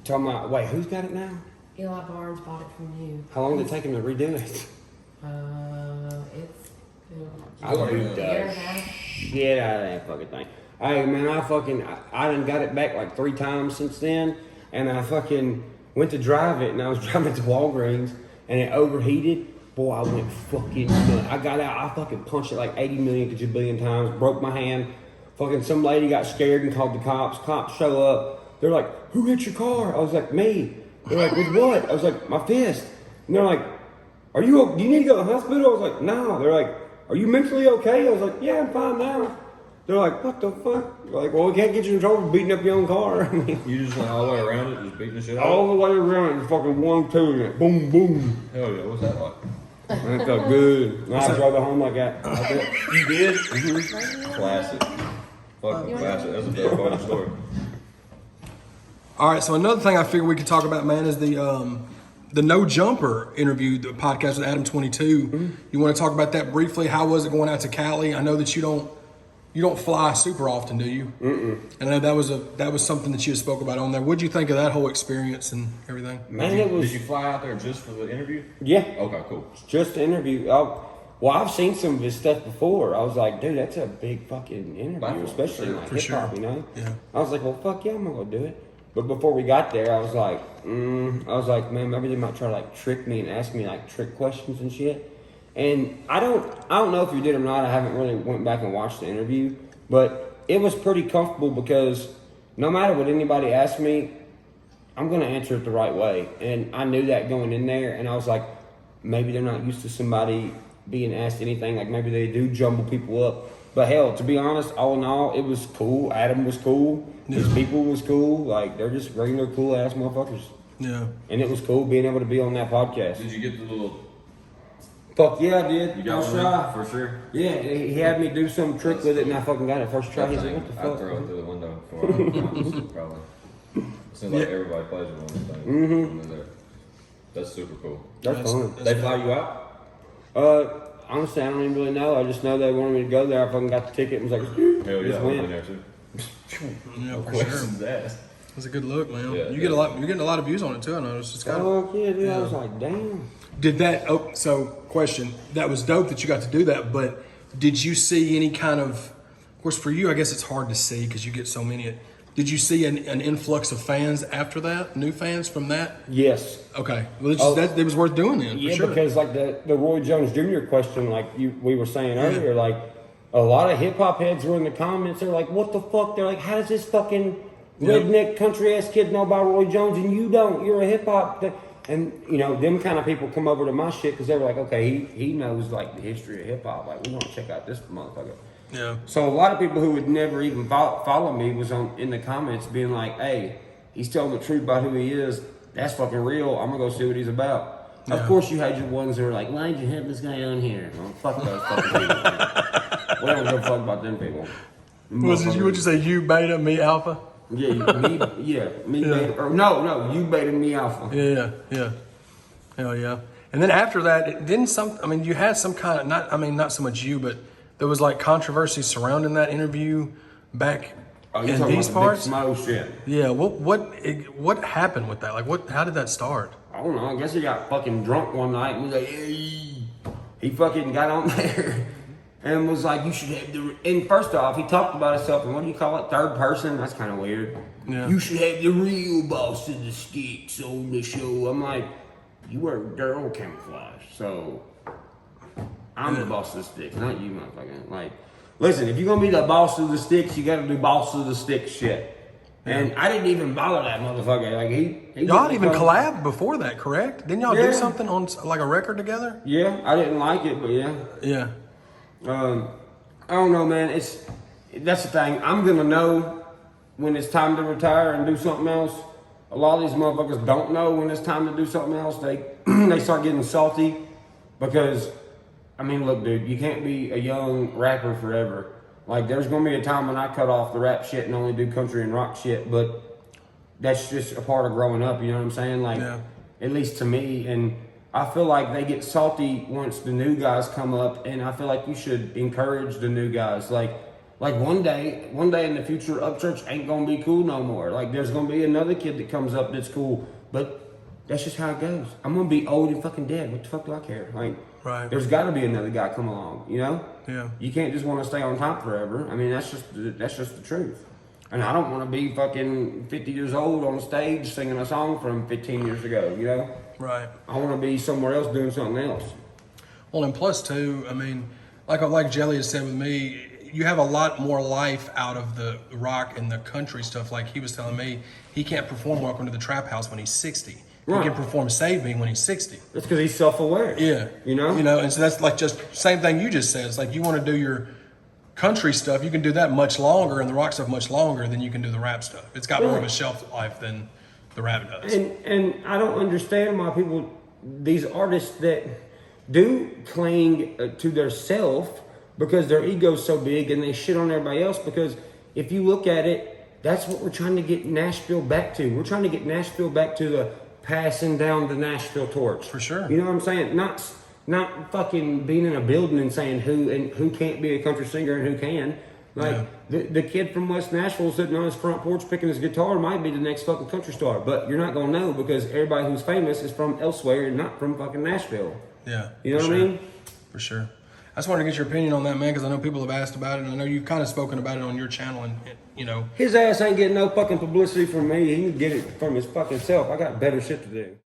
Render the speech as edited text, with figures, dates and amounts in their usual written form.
Talking about, wait, who's got it now? Eli Barnes bought it from you. How long did it take him to redo it? It's I would do shit out of that fucking thing. Hey man, I done got it back like 3 times since then, and I fucking went to drive it, and I was driving it to Walgreens, and it overheated. Boy, I went fucking nuts. I got out, I fucking punched it like 80 million kajillion times, broke my hand. Fucking some lady got scared and called the cops. Cops show up. They're like, who hit your car? I was like, me. They're like, with what? I was like, my fist. And they're like, do you need to go to the hospital? I was like, no. They're like, are you mentally okay? I was like, yeah, I'm fine now. They're like, what the fuck? They're like, well, we can't get you in trouble for beating up your own car. I mean, you just went all the way around it, just beating the shit out? All the way around it, fucking 1, 2, and it, boom, boom. Hell yeah, what's that like? That felt good. I drove it home like that. You did? Mm-hmm. Classic. Fucking classic. That's a very funny story. All right, so another thing I figured we could talk about, man, is the No Jumper interview, the podcast with Adam 22. Mm-hmm. You want to talk about that briefly? How was it going out to Cali? I know that you don't fly super often, do you? Mm-mm. And I know that was something that you spoke about on there. What'd you think of that whole experience and everything? Man, Did you fly out there just for the interview? Yeah. Okay, cool. Just the interview. Well, I've seen some of his stuff before. I was like, dude, that's a big fucking interview, especially in like hip hop, you know? Yeah. I was like, well, fuck yeah, I'm gonna go do it. But before we got there, I was like, man, maybe they might try to like trick me and ask me like trick questions and shit. And I don't know if you did or not. I haven't really went back and watched the interview, but it was pretty comfortable because no matter what anybody asked me, I'm gonna answer it the right way. And I knew that going in there, and I was like, maybe they're not used to somebody being asked anything. Like maybe they do jumble people up. But hell, to be honest, all in all, it was cool. Adam was cool. His people was cool. Like, they're just regular cool ass motherfuckers. Yeah. And it was cool being able to be on that podcast. Did you get the little... Fuck yeah, I did. You got first one try. for sure? Yeah, he had me do some trick with it, and I fucking got it first try. He's like, what the fuck? I'd throw it through the window before I probably. It seems like everybody plays with one of these things. Mm-hmm. That's super cool. That's fun. They fly you out? Honestly, I don't even really know. I just know they wanted me to go there. I fucking got the ticket and was like, hell yeah, just I went went. there too. Yeah, for Questions sure. asked. That's a good look, man. Yeah, You're getting a lot of views on it too. I noticed. It's Oh yeah, dude. I was like, damn. Did that? Oh, so question. That was dope that you got to do that. But did you see any kind of course, for you, I guess it's hard to see because you get so many. Did you see an influx of fans after that? New fans from that? Yes. Okay. Well, it was worth doing then. Yeah, for sure. because like the Roy Jones Jr. question, like we were saying earlier, like a lot of hip hop heads were in the comments. They're like, "What the fuck?" They're like, "How does this fucking redneck country ass kid know about Roy Jones and you don't? You're a hip hop." And you know, them kind of people come over to my shit because they were like, "Okay, he knows like the history of hip hop. Like, we want to check out this motherfucker." Yeah. So a lot of people who would never even follow me was in the comments being like, "Hey, he's telling the truth about who he is. That's fucking real. I'm gonna go see what he's about." Yeah. Of course, you had your ones that were like, "Why'd you have this guy on here?" Well, fuck those fucking people. We don't give a fuck about them people. Would you say you beta, me alpha? Yeah, me beta. Or no, you beta, me alpha. Yeah. Hell yeah. And then after that, you had some kind of, not so much you, but there was like controversy surrounding that interview back in these parts. Big shit. Yeah. What happened with that? Like, how did that start? I don't know. I guess he got fucking drunk one night and was like, "Hey," he fucking got on there and was like, "You should have the." And first off, he talked about himself in what do you call it? Third person. That's kind of weird. Yeah. You should have the real boss of the sticks on the show. I'm like, you wear girl camouflage, so I'm the boss of the sticks, not you, motherfucker. Like, listen, if you're gonna be the boss of the sticks, you gotta do boss of the sticks shit. And I didn't even bother that motherfucker. Like y'all even collabed before that, correct? Didn't y'all do something on like a record together? Yeah, I didn't like it, but yeah. Yeah. I don't know, man. That's the thing. I'm gonna know when it's time to retire and do something else. A lot of these motherfuckers don't know when it's time to do something else. They start getting salty because, I mean, look, dude, you can't be a young rapper forever. Like, there's gonna be a time when I cut off the rap shit and only do country and rock shit, but that's just a part of growing up, you know what I'm saying? Like, at least to me, and I feel like they get salty once the new guys come up, and I feel like you should encourage the new guys. Like, Like one day in the future, Upchurch ain't gonna be cool no more. Like there's gonna be another kid that comes up that's cool, but that's just how it goes. I'm gonna be old and fucking dead. What the fuck do I care? Like, Right. there's got to be another guy come along. You know? Yeah. You can't just want to stay on top forever. I mean, that's just the truth. And I don't want to be fucking 50 years old on stage singing a song from 15 years ago. You know? Right. I want to be somewhere else doing something else. Well, and plus too, I mean, like Jelly has said with me, you have a lot more life out of the rock and the country stuff. Like he was telling me, he can't perform Welcome to the Trap House when he's 60. Right. He can perform Save Me when he's 60. That's because he's self-aware. Yeah. You know? And so that's like just same thing you just said. It's like you want to do your country stuff, you can do that much longer and the rock stuff much longer than you can do the rap stuff. It's got more of a shelf life than the rap does. And I don't understand why people, these artists that do cling to their self because their ego's so big and they shit on everybody else, because if you look at it, that's what we're trying to get Nashville back to. We're trying to get Nashville back to the passing down the Nashville torch. For sure. You know what I'm saying? Not fucking being in a building and saying who can't be a country singer and who can. Like the kid from West Nashville sitting on his front porch picking his guitar might be the next fucking country star, but you're not gonna know because everybody who's famous is from elsewhere and not from fucking Nashville. Yeah. You know what I mean? For sure. I just wanted to get your opinion on that, man, because I know people have asked about it, and I know you've kind of spoken about it on your channel, and you know. His ass ain't getting no fucking publicity from me. He can get it from his fucking self. I got better shit to do.